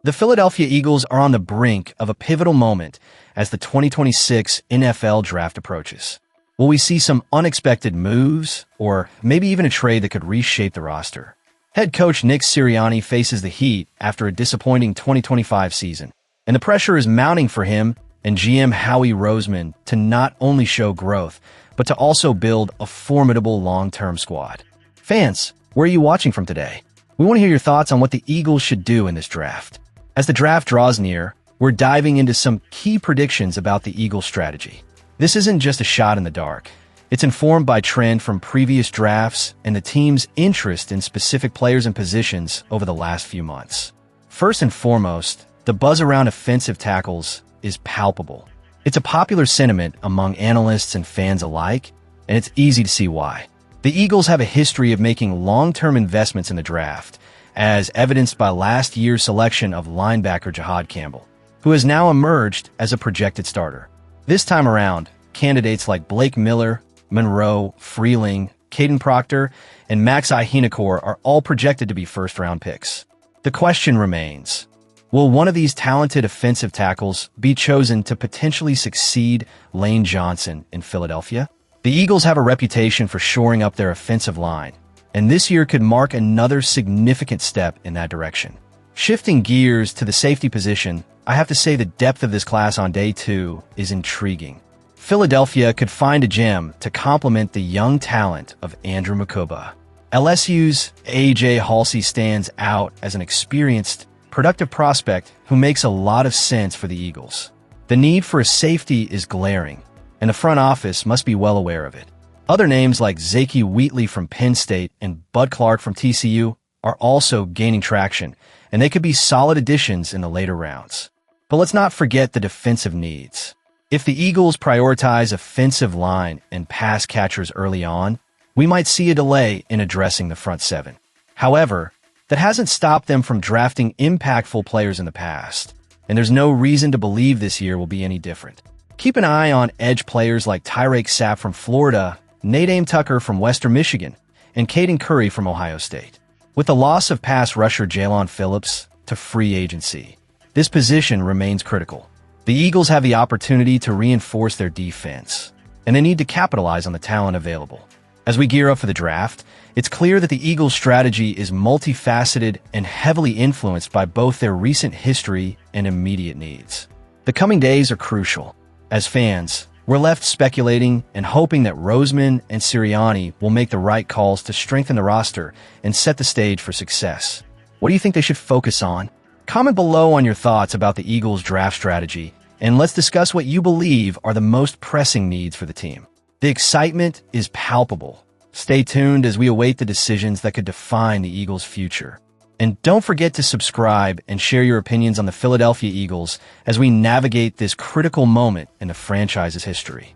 The Philadelphia Eagles are on the brink of a pivotal moment as the 2026 NFL Draft approaches. Will we see some unexpected moves, or maybe even a trade that could reshape the roster? Head coach Nick Sirianni faces the heat after a disappointing 2025 season, and the pressure is mounting for him and GM Howie Roseman to not only show growth, but to also build a formidable long-term squad. Fans, where are you watching from today? We want to hear your thoughts on what the Eagles should do in this draft. As the draft draws near, we're diving into some key predictions about the Eagles' strategy. This isn't just a shot in the dark. It's informed by trend from previous drafts and the team's interest in specific players and positions over the last few months. First and foremost, the buzz around offensive tackles is palpable. It's a popular sentiment among analysts and fans alike, and it's easy to see why. The Eagles have a history of making long-term investments in the draft, as evidenced by last year's selection of linebacker Jahad Campbell, who has now emerged as a projected starter. This time around, candidates like Blake Miller, Monroe Freeling, Kadyn Proctor, and Max Iheanachor are all projected to be first-round picks. The question remains, will one of these talented offensive tackles be chosen to potentially succeed Lane Johnson in Philadelphia? The Eagles have a reputation for shoring up their offensive line, and this year could mark another significant step in that direction. Shifting gears to the safety position, I have to say the depth of this class on day 2 is intriguing. Philadelphia could find a gem to complement the young talent of Andrew Mukuba. LSU's A.J. Haulcy stands out as an experienced, productive prospect who makes a lot of sense for the Eagles. The need for a safety is glaring, and the front office must be well aware of it. Other names like Zakee Wheatley from Penn State and Bud Clark from TCU are also gaining traction, and they could be solid additions in the later rounds. But let's not forget the defensive needs. If the Eagles prioritize offensive line and pass catchers early on, we might see a delay in addressing the front seven. However, that hasn't stopped them from drafting impactful players in the past, and there's no reason to believe this year will be any different. Keep an eye on edge players like Tyreek Sapp from Florida, Nadine Tucker from Western Michigan, and Caden Curry from Ohio State. With the loss of pass rusher Jaylon Phillips to free agency, this position remains critical. The Eagles have the opportunity to reinforce their defense, and they need to capitalize on the talent available. As we gear up for the draft, it's clear that the Eagles' strategy is multifaceted and heavily influenced by both their recent history and immediate needs. The coming days are crucial. As fans, we're left speculating and hoping that Roseman and Sirianni will make the right calls to strengthen the roster and set the stage for success. What do you think they should focus on? Comment below on your thoughts about the Eagles' draft strategy, and let's discuss what you believe are the most pressing needs for the team. The excitement is palpable. Stay tuned as we await the decisions that could define the Eagles' future. And don't forget to subscribe and share your opinions on the Philadelphia Eagles as we navigate this critical moment in the franchise's history.